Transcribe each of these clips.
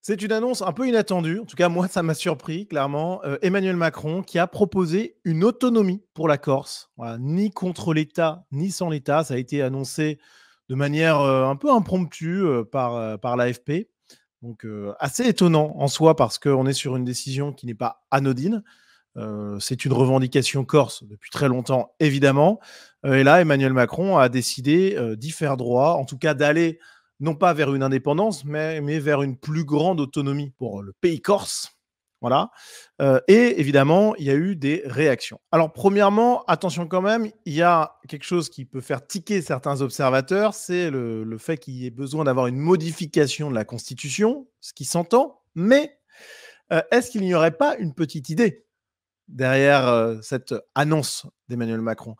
C'est une annonce un peu inattendue. En tout cas, moi, ça m'a surpris, clairement. Emmanuel Macron qui a proposé une autonomie pour la Corse. Voilà, ni contre l'État, ni sans l'État. Ça a été annoncé de manière un peu impromptue par l'AFP. Donc, assez étonnant en soi parce qu'on est sur une décision qui n'est pas anodine. C'est une revendication corse depuis très longtemps, évidemment. Et là, Emmanuel Macron a décidé d'y faire droit, en tout cas d'aller non pas vers une indépendance, mais vers une plus grande autonomie pour le pays corse. Voilà. Et évidemment, il y a eu des réactions. Alors, premièrement, attention quand même, il y a quelque chose qui peut faire tiquer certains observateurs, c'est le fait qu'il y ait besoin d'avoir une modification de la Constitution, ce qui s'entend, mais est-ce qu'il n'y aurait pas une petite idée derrière cette annonce d'Emmanuel Macron?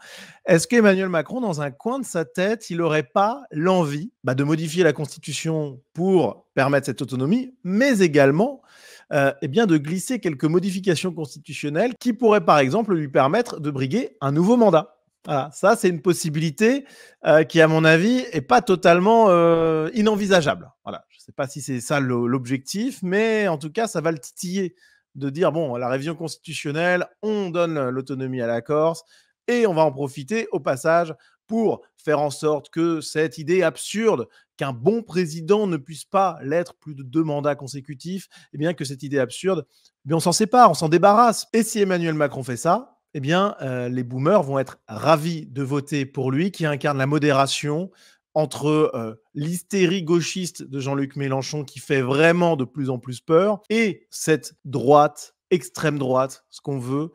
Est-ce qu'Emmanuel Macron, dans un coin de sa tête, il n'aurait pas l'envie de modifier la Constitution pour permettre cette autonomie, mais également eh bien, de glisser quelques modifications constitutionnelles qui pourraient, par exemple, lui permettre de briguer un nouveau mandat? Voilà, ça, c'est une possibilité qui, à mon avis, n'est pas totalement inenvisageable. Voilà. Je ne sais pas si c'est ça l'objectif, mais en tout cas, ça va le titiller de dire, bon, la révision constitutionnelle, on donne l'autonomie à la Corse et on va en profiter au passage pour faire en sorte que cette idée absurde qu'un bon président ne puisse pas l'être plus de 2 mandats consécutifs, eh bien que cette idée absurde, on s'en sépare, on s'en débarrasse. Et si Emmanuel Macron fait ça, eh bien les boomers vont être ravis de voter pour lui, qui incarne la modération entre l'hystérie gauchiste de Jean-Luc Mélenchon qui fait vraiment de plus en plus peur et cette droite, extrême droite, ce qu'on veut,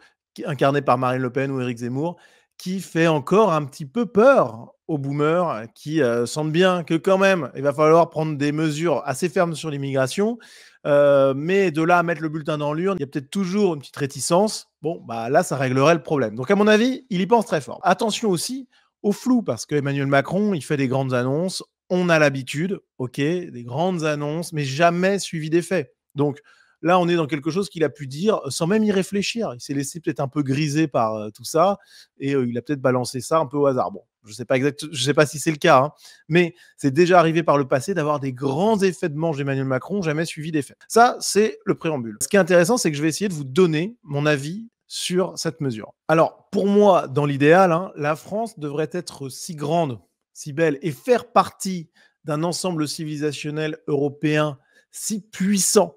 incarnée par Marine Le Pen ou Éric Zemmour, qui fait encore un petit peu peur aux boomers qui sentent bien que quand même, il va falloir prendre des mesures assez fermes sur l'immigration, mais de là à mettre le bulletin dans l'urne, il y a peut-être toujours une petite réticence. Bon, là, ça réglerait le problème. Donc, à mon avis, il y pense très fort. Attention aussi au flou, parce qu'Emmanuel Macron, il fait des grandes annonces. On a l'habitude, ok, des grandes annonces, mais jamais suivies des faits. Donc, là, on est dans quelque chose qu'il a pu dire sans même y réfléchir. Il s'est laissé peut-être un peu griser par tout ça et il a peut-être balancé ça un peu au hasard. Bon, je ne sais pas si c'est le cas, hein, mais c'est déjà arrivé par le passé d'avoir des grands effets de manche d'Emmanuel Macron, jamais suivis d'effets. Ça, c'est le préambule. Ce qui est intéressant, c'est que je vais essayer de vous donner mon avis sur cette mesure. Alors, pour moi, dans l'idéal, hein, la France devrait être si grande, si belle et faire partie d'un ensemble civilisationnel européen si puissant,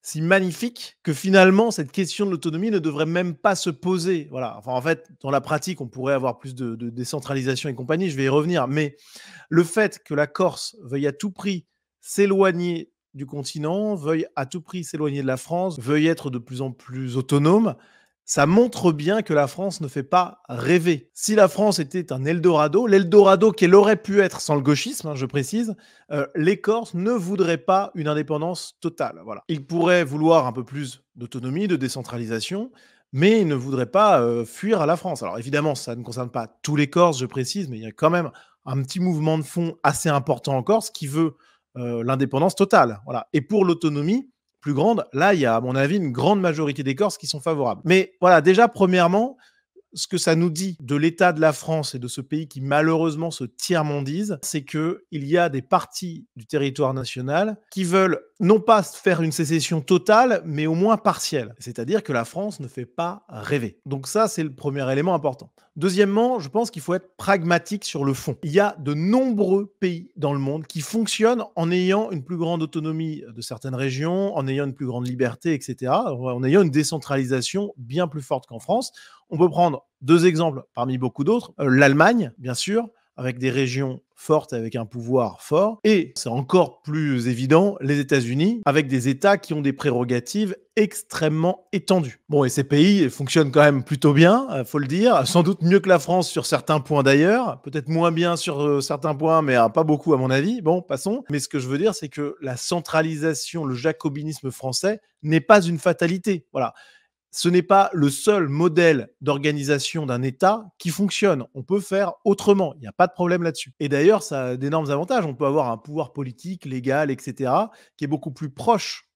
si magnifique, que finalement, cette question de l'autonomie ne devrait même pas se poser. Voilà. Enfin, en fait, dans la pratique, on pourrait avoir plus de décentralisation et compagnie, je vais y revenir, mais le fait que la Corse veuille à tout prix s'éloigner du continent, veuille à tout prix s'éloigner de la France, veuille être de plus en plus autonome, ça montre bien que la France ne fait pas rêver. Si la France était un Eldorado, l'Eldorado qu'elle aurait pu être sans le gauchisme, hein, je précise, les Corses ne voudraient pas une indépendance totale. Voilà. Ils pourraient vouloir un peu plus d'autonomie, de décentralisation, mais ils ne voudraient pas fuir à la France. Alors évidemment, ça ne concerne pas tous les Corses, je précise, mais il y a quand même un petit mouvement de fond assez important en Corse qui veut l'indépendance totale. Voilà. Et pour l'autonomie plus grande, là, il y a, à mon avis, une grande majorité des Corses qui sont favorables. Mais voilà, déjà, premièrement, ce que ça nous dit de l'état de la France et de ce pays qui malheureusement se tiers-mondise, c'est qu'il y a des parties du territoire national qui veulent non pas faire une sécession totale, mais au moins partielle. C'est-à-dire que la France ne fait pas rêver. Donc ça, c'est le premier élément important. Deuxièmement, je pense qu'il faut être pragmatique sur le fond. Il y a de nombreux pays dans le monde qui fonctionnent en ayant une plus grande autonomie de certaines régions, en ayant une plus grande liberté, etc., en ayant une décentralisation bien plus forte qu'en France. On peut prendre 2 exemples parmi beaucoup d'autres. L'Allemagne, bien sûr, avec des régions fortes, avec un pouvoir fort. Et c'est encore plus évident, les États-Unis, avec des États qui ont des prérogatives extrêmement étendues. Bon, et ces pays fonctionnent quand même plutôt bien, faut le dire. Sans doute mieux que la France sur certains points d'ailleurs. Peut-être moins bien sur certains points, mais pas beaucoup à mon avis. Bon, passons. Mais ce que je veux dire, c'est que la centralisation, le jacobinisme français n'est pas une fatalité. Voilà. Ce n'est pas le seul modèle d'organisation d'un État qui fonctionne. On peut faire autrement. Il n'y a pas de problème là-dessus. Et d'ailleurs, ça a d'énormes avantages. On peut avoir un pouvoir politique, légal, etc., qui est beaucoup plus proche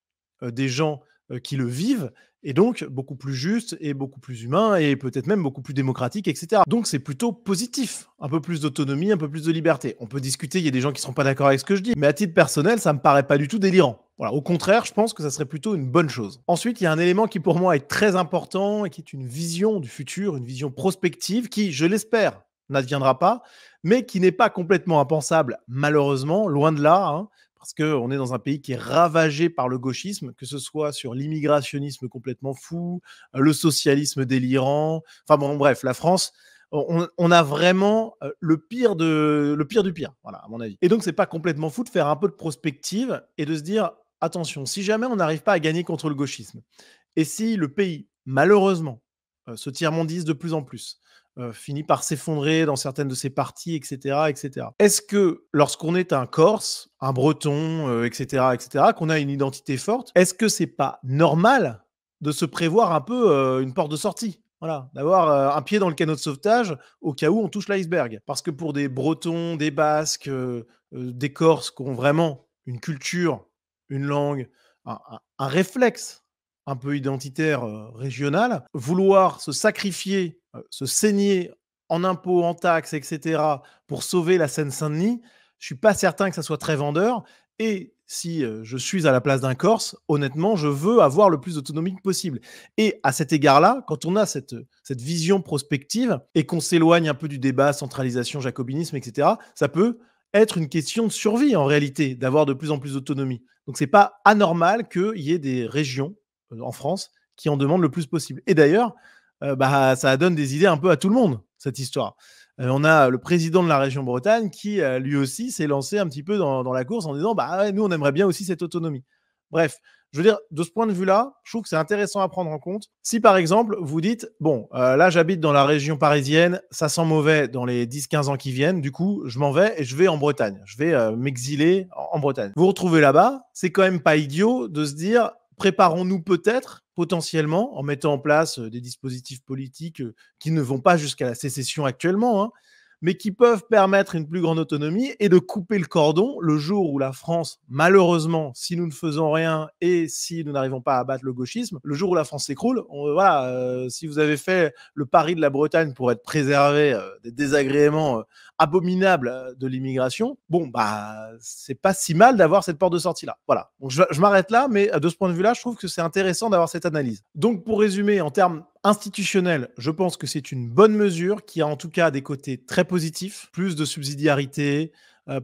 des gens qui le vivent et donc beaucoup plus juste et beaucoup plus humain et peut-être même beaucoup plus démocratique, et cetera. Donc c'est plutôt positif, un peu plus d'autonomie, un peu plus de liberté. On peut discuter, il y a des gens qui ne seront pas d'accord avec ce que je dis, mais à titre personnel, ça me paraît pas du tout délirant. Voilà, au contraire, je pense que ça serait plutôt une bonne chose. Ensuite, il y a un élément qui pour moi est très important et qui est une vision du futur, une vision prospective qui, je l'espère, n'adviendra pas, mais qui n'est pas complètement impensable, malheureusement, loin de là, hein, parce qu'on est dans un pays qui est ravagé par le gauchisme, que ce soit sur l'immigrationnisme complètement fou, le socialisme délirant. Enfin bon, bref, la France, on a vraiment le pire du pire, voilà, à mon avis. Et donc, c'est pas complètement fou de faire un peu de prospective et de se dire, attention, si jamais on n'arrive pas à gagner contre le gauchisme, et si le pays, malheureusement, se tiers-mondise de plus en plus, finit par s'effondrer dans certaines de ses parties, et cetera, et cetera. Est-ce que lorsqu'on est un Corse, un Breton, et cetera, qu'on a une identité forte, est-ce que c'est pas normal de se prévoir un peu, une porte de sortie? Voilà, d'avoir, un pied dans le canot de sauvetage au cas où on touche l'iceberg. Parce que pour des Bretons, des Basques, des Corses qui ont vraiment une culture, une langue, un réflexe un peu identitaire, régional, vouloir se sacrifier, se saigner en impôts, en taxes, et cetera, pour sauver la Seine-Saint-Denis, je suis pas certain que ça soit très vendeur. Et si, je suis à la place d'un Corse, honnêtement, je veux avoir le plus d'autonomie possible. Et à cet égard-là, quand on a cette vision prospective et qu'on s'éloigne un peu du débat centralisation, jacobinisme, et cetera, ça peut être une question de survie en réalité, d'avoir de plus en plus d'autonomie. Donc c'est pas anormal qu'il y ait des régions en France qui en demandent le plus possible. Et d'ailleurs, bah, ça donne des idées un peu à tout le monde, cette histoire. On a le président de la région Bretagne qui, lui aussi, s'est lancé un petit peu dans la course en disant bah, ouais, nous, on aimerait bien aussi cette autonomie. Bref, je veux dire, de ce point de vue-là, je trouve que c'est intéressant à prendre en compte. Si par exemple, vous dites bon, là, j'habite dans la région parisienne, ça sent mauvais dans les 10-15 ans qui viennent, du coup, je m'en vais et je vais en Bretagne. Je vais m'exiler en Bretagne. Vous vous retrouvez là-bas, c'est quand même pas idiot de se dire préparons-nous peut-être, potentiellement, en mettant en place des dispositifs politiques qui ne vont pas jusqu'à la sécession actuellement, hein, mais qui peuvent permettre une plus grande autonomie et de couper le cordon le jour où la France, malheureusement, si nous ne faisons rien et si nous n'arrivons pas à battre le gauchisme, le jour où la France s'écroule, voilà, si vous avez fait le pari de la Bretagne pour être préservé des désagréments abominables de l'immigration, bon, bah, c'est pas si mal d'avoir cette porte de sortie-là. Voilà. Donc, je m'arrête là, mais de ce point de vue-là, je trouve que c'est intéressant d'avoir cette analyse. Donc, pour résumer, en termes institutionnels, je pense que c'est une bonne mesure qui a en tout cas des côtés très positifs, plus de subsidiarité,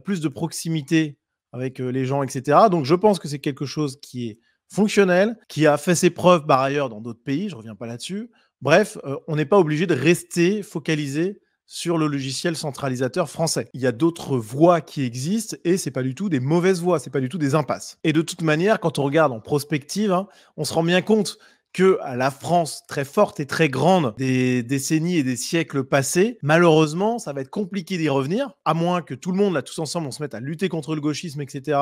plus de proximité avec les gens, etc. Donc, je pense que c'est quelque chose qui est fonctionnel, qui a fait ses preuves par ailleurs dans d'autres pays, je ne reviens pas là-dessus. Bref, on n'est pas obligé de rester focalisé sur le logiciel centralisateur français. Il y a d'autres voies qui existent et c'est pas du tout des mauvaises voies, c'est pas du tout des impasses. Et de toute manière, quand on regarde en prospective, hein, on se rend bien compte que la France très forte et très grande des décennies et des siècles passés, malheureusement, ça va être compliqué d'y revenir, à moins que tout le monde, là, tous ensemble, on se mette à lutter contre le gauchisme, etc.,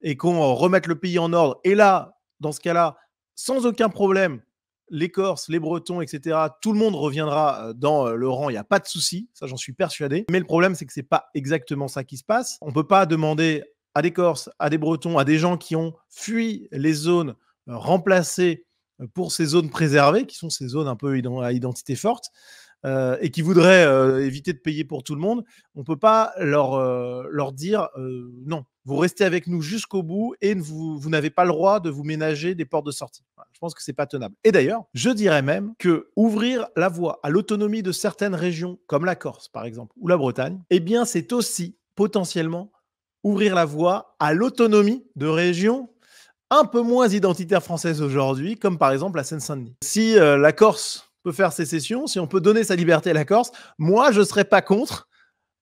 et qu'on remette le pays en ordre. Et là, dans ce cas-là, sans aucun problème, les Corses, les Bretons, etc., tout le monde reviendra dans le rang, il n'y a pas de souci, ça j'en suis persuadé. Mais le problème, c'est que c'est pas exactement ça qui se passe. On peut pas demander à des Corses, à des Bretons, à des gens qui ont fui les zones remplacées pour ces zones préservées, qui sont ces zones un peu à identité forte, et qui voudraient éviter de payer pour tout le monde, on ne peut pas leur dire non, vous restez avec nous jusqu'au bout et vous n'avez pas le droit de vous ménager des portes de sortie. Voilà, je pense que c'est pas tenable. Et d'ailleurs, je dirais même que ouvrir la voie à l'autonomie de certaines régions, comme la Corse par exemple, ou la Bretagne, eh bien c'est aussi potentiellement ouvrir la voie à l'autonomie de régions un peu moins identitaires françaises aujourd'hui, comme par exemple la Seine-Saint-Denis. Si la Corse peut faire sécession, si on peut donner sa liberté à la Corse, moi je ne serais pas contre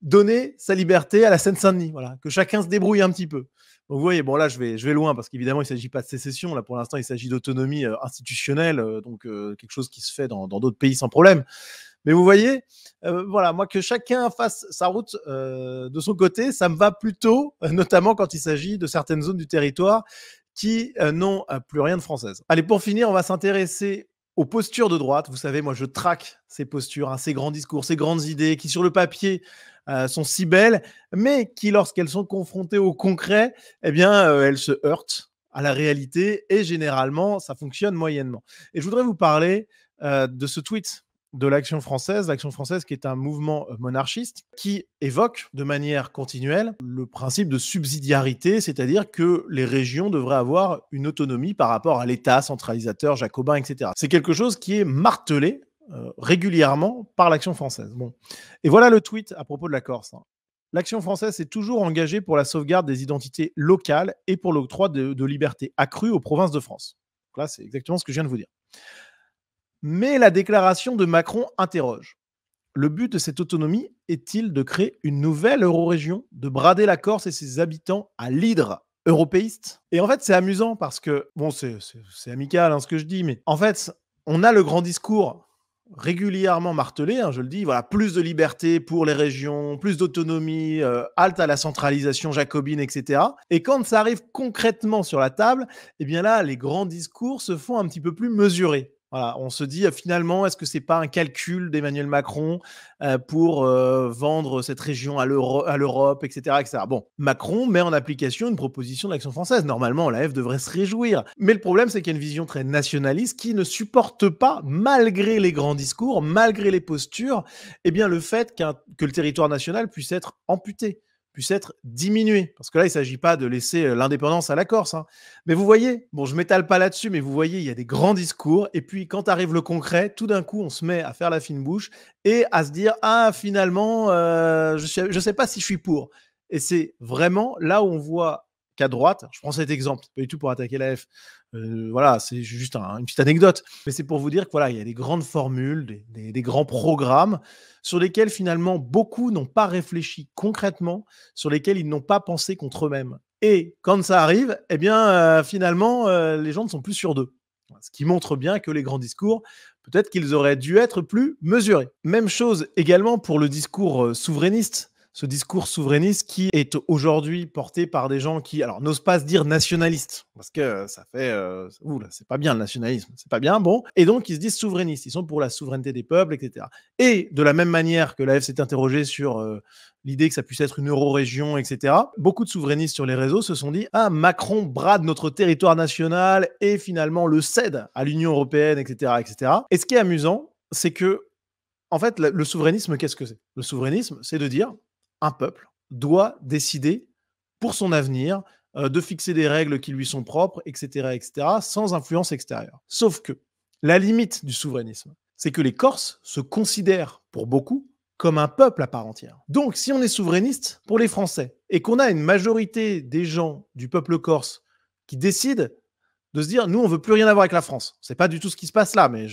donner sa liberté à la Seine-Saint-Denis. Voilà, que chacun se débrouille un petit peu. Donc vous voyez, bon là je vais loin parce qu'évidemment il ne s'agit pas de sécession, là pour l'instant il s'agit d'autonomie institutionnelle, donc quelque chose qui se fait dans d'autres pays sans problème. Mais vous voyez, voilà, moi que chacun fasse sa route de son côté, ça me va plutôt, notamment quand il s'agit de certaines zones du territoire qui n'ont plus rien de française. Allez, pour finir, on va s'intéresser aux postures de droite. Vous savez, moi je traque ces postures, hein, ces grands discours, ces grandes idées qui sur le papier sont si belles, mais qui lorsqu'elles sont confrontées au concret, eh bien elles se heurtent à la réalité et généralement, ça fonctionne moyennement. Et je voudrais vous parler de ce tweet de l'Action française. L'Action française qui est un mouvement monarchiste qui évoque de manière continuelle le principe de subsidiarité, c'est-à-dire que les régions devraient avoir une autonomie par rapport à l'État centralisateur, jacobin, etc. C'est quelque chose qui est martelé régulièrement par l'Action française. Bon. Et voilà le tweet à propos de la Corse. L'Action française s'est toujours engagée pour la sauvegarde des identités locales et pour l'octroi de libertés accrues aux provinces de France. Donc là, c'est exactement ce que je viens de vous dire. Mais la déclaration de Macron interroge. Le but de cette autonomie est-il de créer une nouvelle eurorégion, de brader la Corse et ses habitants à l'hydre européiste? Et en fait, c'est amusant parce que, bon, c'est amical ce que je dis, mais en fait, on a le grand discours régulièrement martelé, je le dis, voilà, plus de liberté pour les régions, plus d'autonomie, halte à la centralisation jacobine, etc. Et quand ça arrive concrètement sur la table, eh bien là, les grands discours se font un petit peu plus mesurés. Voilà, on se dit finalement, est-ce que c'est pas un calcul d'Emmanuel Macron pour vendre cette région à l'Europe, etc., etc. Bon, Macron met en application une proposition de l'Action française. Normalement, l'AF devrait se réjouir. Mais le problème, c'est qu'il y a une vision très nationaliste qui ne supporte pas, malgré les grands discours, malgré les postures, eh bien, le fait que le territoire national puisse être amputé, puisse être diminué. Parce que là, il ne s'agit pas de laisser l'indépendance à la Corse. Mais vous voyez, bon, je ne m'étale pas là-dessus, mais vous voyez, il y a des grands discours. Et puis, quand arrive le concret, tout d'un coup, on se met à faire la fine bouche et à se dire, ah, finalement, je ne sais pas si je suis pour. Et c'est vraiment là où on voit qu'à droite, je prends cet exemple, pas du tout pour attaquer la F, voilà, c'est juste une petite anecdote, mais c'est pour vous dire que voilà, il y a des grandes formules, des grands programmes sur lesquels finalement beaucoup n'ont pas réfléchi concrètement, sur lesquels ils n'ont pas pensé contre eux-mêmes. Et quand ça arrive, eh bien finalement, les gens ne sont plus sûrs d'eux. Ce qui montre bien que les grands discours, peut-être qu'ils auraient dû être plus mesurés. Même chose également pour le discours souverainiste. Ce discours souverainiste qui est aujourd'hui porté par des gens qui, alors, n'osent pas se dire nationalistes, parce que ça fait, oula, c'est pas bien le nationalisme, c'est pas bien, bon. Et donc, ils se disent souverainistes, ils sont pour la souveraineté des peuples, etc. Et de la même manière que l'AF s'est interrogée sur l'idée que ça puisse être une euro-région, etc., beaucoup de souverainistes sur les réseaux se sont dit « Ah, Macron brade notre territoire national et finalement le cède à l'Union européenne, etc. etc. » Et ce qui est amusant, c'est que, en fait, le souverainisme, qu'est-ce que c'est? Le souverainisme, c'est de dire un peuple doit décider pour son avenir, de fixer des règles qui lui sont propres, etc., etc., sans influence extérieure. Sauf que la limite du souverainisme, c'est que les Corses se considèrent, pour beaucoup, comme un peuple à part entière. Donc, si on est souverainiste pour les Français et qu'on a une majorité des gens du peuple corse qui décident de se dire, nous, on veut plus rien avoir avec la France. C'est pas du tout ce qui se passe là, mais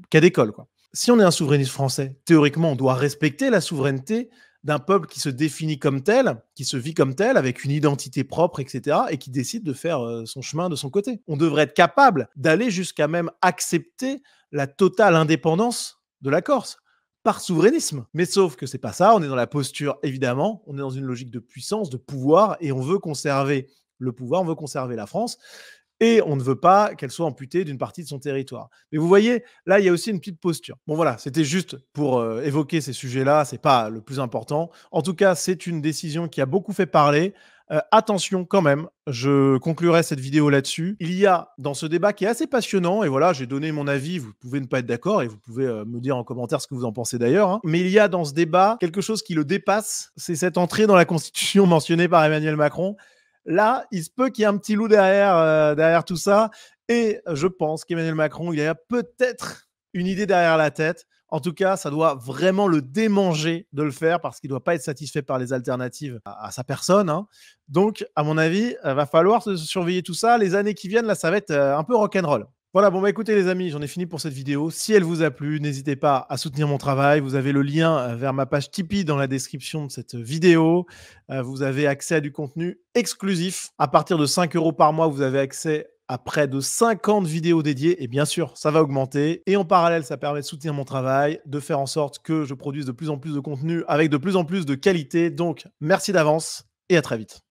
cas d'école, quoi. Si on est un souverainiste français, théoriquement, on doit respecter la souveraineté d'un peuple qui se définit comme tel, qui se vit comme tel, avec une identité propre, etc., et qui décide de faire son chemin de son côté. On devrait être capable d'aller jusqu'à même accepter la totale indépendance de la Corse par souverainisme. Mais sauf que c'est pas ça, on est dans la posture, évidemment, on est dans une logique de puissance, de pouvoir, et on veut conserver le pouvoir, on veut conserver la France, et on ne veut pas qu'elle soit amputée d'une partie de son territoire. Mais vous voyez, là, il y a aussi une petite posture. Bon voilà, c'était juste pour évoquer ces sujets-là, c'est pas le plus important. En tout cas, c'est une décision qui a beaucoup fait parler. Attention quand même, je conclurai cette vidéo là-dessus. Il y a dans ce débat qui est assez passionnant, et voilà, j'ai donné mon avis, vous pouvez ne pas être d'accord, et vous pouvez me dire en commentaire ce que vous en pensez d'ailleurs, mais il y a dans ce débat quelque chose qui le dépasse, c'est cette entrée dans la Constitution mentionnée par Emmanuel Macron. Là, il se peut qu'il y ait un petit loup derrière tout ça. Et je pense qu'Emmanuel Macron, il a peut-être une idée derrière la tête. En tout cas, ça doit vraiment le démanger de le faire parce qu'il ne doit pas être satisfait par les alternatives à sa personne. Donc, à mon avis, il va falloir surveiller tout ça. Les années qui viennent, là, ça va être un peu rock'n'roll. Voilà, bon, bah écoutez les amis, j'en ai fini pour cette vidéo. Si elle vous a plu, n'hésitez pas à soutenir mon travail. Vous avez le lien vers ma page Tipeee dans la description de cette vidéo. Vous avez accès à du contenu exclusif. À partir de 5 € par mois, vous avez accès à près de 50 vidéos dédiées. Et bien sûr, ça va augmenter. Et en parallèle, ça permet de soutenir mon travail, de faire en sorte que je produise de plus en plus de contenu avec de plus en plus de qualité. Donc, merci d'avance et à très vite.